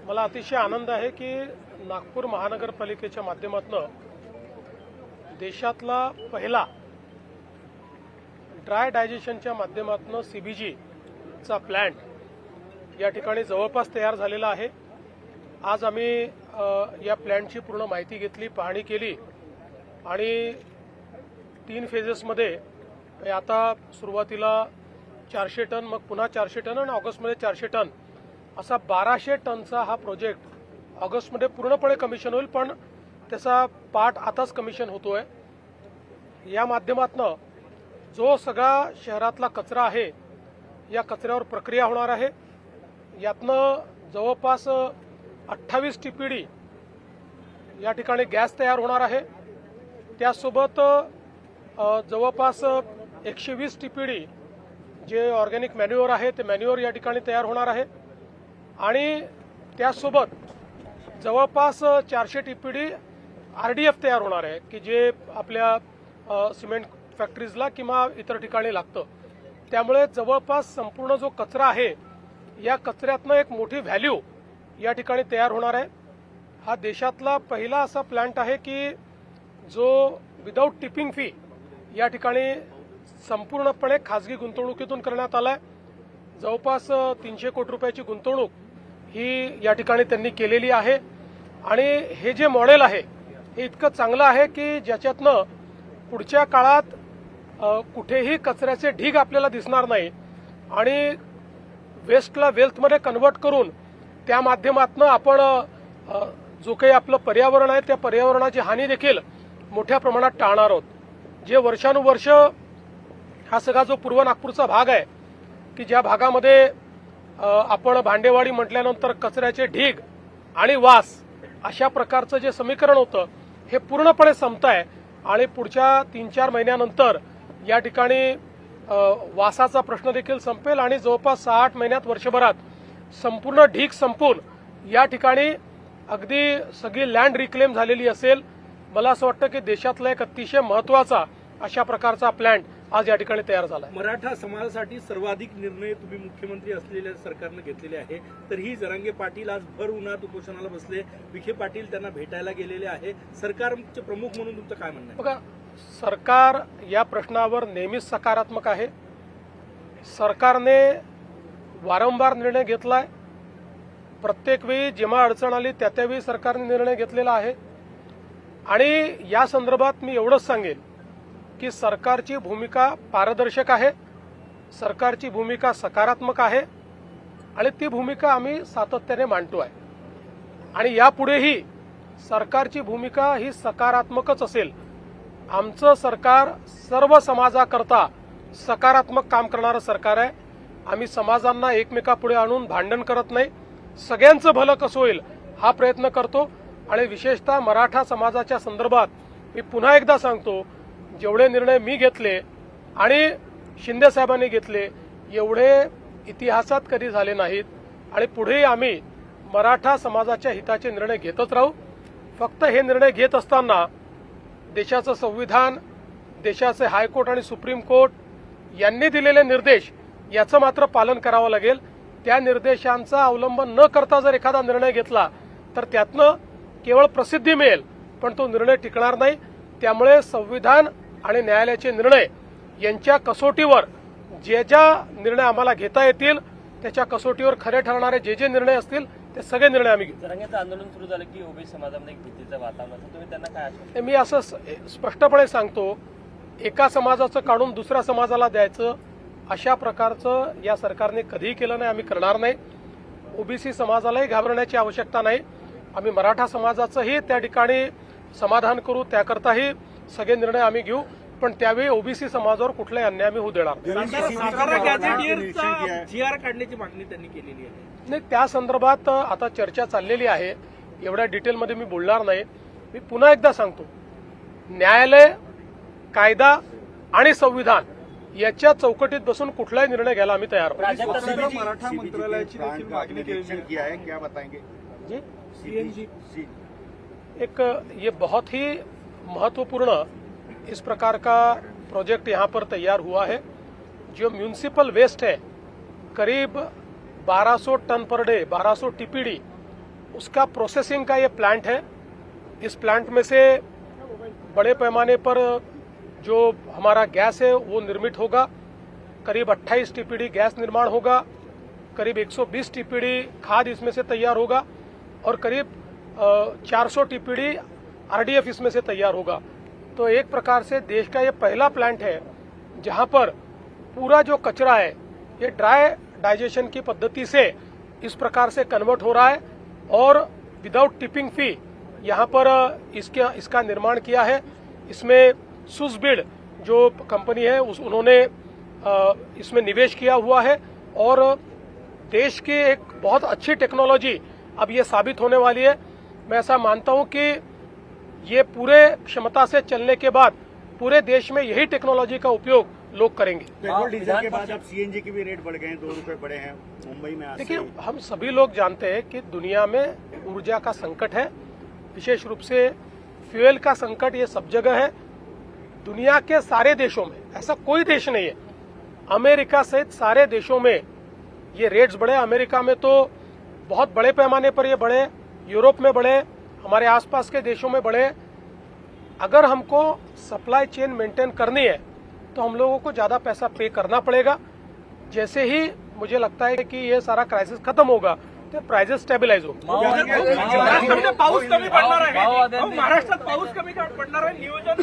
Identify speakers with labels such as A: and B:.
A: मला अतिशय आनंद आहे की नागपूर महानगरपालिकेच्या माध्यमातून देशातला पहिला ड्राय डायजेशनच्या माध्यमातून सीबीजी चा प्लॅन्ट या ठिकाणी जवळपास तयार झालेला आहे। आज आम्ही या प्लॅन्टची पूर्ण माहिती घेतली, पाहणी केली आणि 3 फेजेसमध्ये आता सुरुवातीला 400 टन, मग पुन्हा 400 टन आणि ऑगस्टमध्ये 400 टन असा 1200 टनचा हा प्रोजेक्ट ऑगस्टमध्ये पूर्णपणे कमिशन होईल, पण त्याचा पार्ट आताच कमिशन होतोय। या माध्यमातून जो सगळा शहरातला कचरा आहे या कचऱ्यावर प्रक्रिया होणार आहे। यातनं जवळपास 28 टीपीडी या ठिकाणी गॅस तयार होणार आहे। त्यासोबत जवळपास 120 टीपीडी जे ऑर्गॅनिक मॅन्युअर आहे ते मॅन्युअर या ठिकाणी तयार होणार आहे आणि त्यासोबत जवळपास 400 टीपीडी आरडीएफ तयार होणार आहे की जे आपल्या सिमेंट फॅक्टरीजला किंवा इतर ठिकाणी लागतं। त्यामुळे जवळपास संपूर्ण जो कचरा आहे या कचऱ्यातनं एक मोठी व्हॅल्यू या ठिकाणी तयार होणार आहे। हा देशातला पहिला असा प्लांट आहे की जो विदाऊट टिपिंग फी या ठिकाणी संपूर्णपणे खाजगी गुंतवणुकीतून करण्यात आलाय। जवळपास 300 कोटी रुपयाची गुंतवणूक ही या ठिकाणी त्यांनी केलेली आहे आणि हे जे मॉडेल आहे हे इतकं चांगलं आहे की ज्याच्यातनं पुढच्या काळात कुठेही कचऱ्याचे ढीग आपल्याला दिसणार नाही आणि वेस्टला वेल्थमध्ये कन्वर्ट करून त्या माध्यमातून आपण जो काही आपलं पर्यावरण आहे त्या पर्यावरणाची हानी देखील मोठ्या प्रमाणात टाळणार आहोत। जे वर्षानुवर्ष हा सगळा जो पूर्व नागपूरचा भाग आहे की ज्या भागामध्ये आपण भांडेवाडी म्हटल्यानंतर कचऱ्याचे ढीग आणि वास अशा प्रकारचं जे समीकरण होतं हे पूर्णपणे संपतंय आणि पुढच्या 3-4 महिन्यानंतर या ठिकाणी वासाचा प्रश्न देखील संपेल आणि जवळपास 6-8 महिन्यात वर्षभरात संपूर्ण ढीग संपून या ठिकाणी अगदी सगळी लँड रिक्लेम झालेली असेल। मला असं वाटतं की देशातला एक अतिशय महत्त्वाचा अशा प्रकारचा प्लॅन्ट आज या ठिकाणी तयार झाला।
B: मराठा समाजासाठी सर्वाधिक निर्णय तुम्ही मुख्यमंत्री असलेल्या सरकारने घेतलेले आहे, तर ही जरांगे पाटील आज भर उन्हात उपोषणाला बसले, विखे पाटील त्यांना भेटायला गेलेले आहे। सरकारचे प्रमुख म्हणून तुमचं काय म्हणणं आहे?
A: बघा, सरकार या प्रश्नावर नेहमीच सकारात्मक आहे। सरकारने वारंवार निर्णय घेतलाय, प्रत्येक वेळी जेव्हा अडचण आली त्यावेळी सरकारने निर्णय घेतलेला आहे आणि या संदर्भात मी एवढंच सांगेन की सरकारची भूमिका पारदर्शक आहे, सरकारची भूमिका सकारात्मक आहे आणि ती भूमिका आम्ही सातत्याने मांडतो आहे आणि यापुढेही सरकारची भूमिका ही सकारात्मकच असेल। आमचं सरकार सर्व समाजाकरता सकारात्मक काम करणारं सरकार आहे। आम्ही समाजांना एकमेकापुढे आणून भांडण करत नाही, सगळ्यांचं भलं कसं होईल हा प्रयत्न करतो आणि विशेषतः मराठा समाजाच्या संदर्भात मी पुन्हा एकदा सांगतो, जेवढे निर्णय मी घेतले आणि शिंदे साहेबांनी घेतले एवढे इतिहासात कधी झाले नाहीत आणि पुढेही आम्ही मराठा समाजाच्या हिताचे निर्णय घेतच राहू। फक्त हे निर्णय घेत असताना देशाचं संविधान, देशाचे हायकोर्ट आणि सुप्रीम कोर्ट यांनी दिलेले निर्देश याचं मात्र पालन करावं लागेल। त्या निर्देशांचा अवलंब न करता जर एखादा निर्णय घेतला तर त्यातनं केवळ प्रसिद्धी मिळेल पण तो निर्णय टिकणार नाही। त्यामुळे संविधान आणि न्यायालयाचे निर्णय यांच्या कसोटीवर जे निर्णय आम्हाला घेता येतील त्याच्या कसोटीवर खरे ठरणारे जे निर्णय असतील ते सगळे निर्णय आम्ही घेऊ।
C: जरांगेचं आंदोलन सुरू झालं की ओबीसी समाजामध्ये एक भीतीचं वातावरण, तुम्ही त्यांना काय आश्वासन?
A: मी असं स्पष्टपणे सांगतो, एका समाजाचं काढून दुसऱ्या समाजाला द्यायचं अशा प्रकारचं या सरकारने कधीही केलं नाही, आम्ही करणार नाही। ओबीसी समाजालाही घाबरण्याची आवश्यकता नाही, आम्ही मराठा समाजाचंही त्या ठिकाणी समाधान करू, त्याकरताही सगळे निर्णय आम्ही घेऊ, पण त्यावेळी ओबीसी समाजावर कुठलाही अन्याय आम्ही होऊ देणार
B: जीआर काढण्याची मागणी त्यांनी केलेली आहे।
A: नाही, त्या संदर्भात आता चर्चा चाललेली आहे, एवढ्या डिटेलमध्ये मी बोलणार नाही। मी पुन्हा एकदा सांगतो, न्यायालय, कायदा आणि संविधान याच्या चौकटीत बसून कुठलाही निर्णय घ्यायला आम्ही तयार आहोत।
B: मराठा मंत्रालयाची देखील मागणी केली आहे,
D: क्या बताएंगे?
A: जी,
B: सीएनजी
A: एक ये बहुत ही महत्वपूर्ण इस प्रकार का प्रोजेक्ट यहाँ पर तैयार हुआ है। जो म्यूनिसिपल वेस्ट है करीब 1200 टन पर डे, 1200 टीपीडी उसका प्रोसेसिंग का ये प्लांट है। इस प्लांट में से बड़े पैमाने पर जो हमारा गैस है वो निर्मित होगा। करीब 28 टीपीडी गैस निर्माण होगा, करीब 120 टीपीडी खाद इसमें से तैयार होगा और करीब 400 टीपीडी आरडीएफ इसमें से तैयार होगा। तो एक प्रकार से देश का ये पहला प्लांट है जहां पर पूरा जो कचरा है ये ड्राई डाइजेशन की पद्धति से इस प्रकार से कन्वर्ट हो रहा है और विदाउट टिपिंग फी यहाँ पर इसका निर्माण किया है। इसमें सुसबिड जो कंपनी है उन्होंने इसमें निवेश किया हुआ है और देश की एक बहुत अच्छी टेक्नोलॉजी अब ये साबित होने वाली है। मैं ऐसा मानता हूं कि ये पूरे क्षमता से चलने के बाद पूरे देश में यही टेक्नोलॉजी का उपयोग लोग करेंगे।
D: पेट्रोल डीजल के बाद अब सीएनजी के भी रेट बढ़ गए हैं, 2 रुपए बढ़े हैं मुंबई में।
A: देखिए, हम सभी लोग जानते हैं कि दुनिया में ऊर्जा का संकट है, विशेष रूप से फ्यूल का संकट ये सब जगह है। दुनिया के सारे देशों में, ऐसा कोई देश नहीं है, अमेरिका सहित सारे देशों में ये रेट्स बढ़े। अमेरिका में तो बहुत बड़े पैमाने पर ये बढ़े, यूरोप में बढ़े, हमारे आसपास के देशों में बढ़े। अगर हमको सप्लाई चेन मेंटेन करनी है तो हम लोगों को ज्यादा पैसा पे करना पड़ेगा। जैसे ही मुझे लगता है कि ये सारा क्राइसिस खत्म होगा तो प्राइसेस स्टेबिलाईज होगी।
B: महाराष्ट्रामध्ये पाऊस कमी पडणार आहे, महाराष्ट्रात पाऊस कमी पडणार आहे नियोजन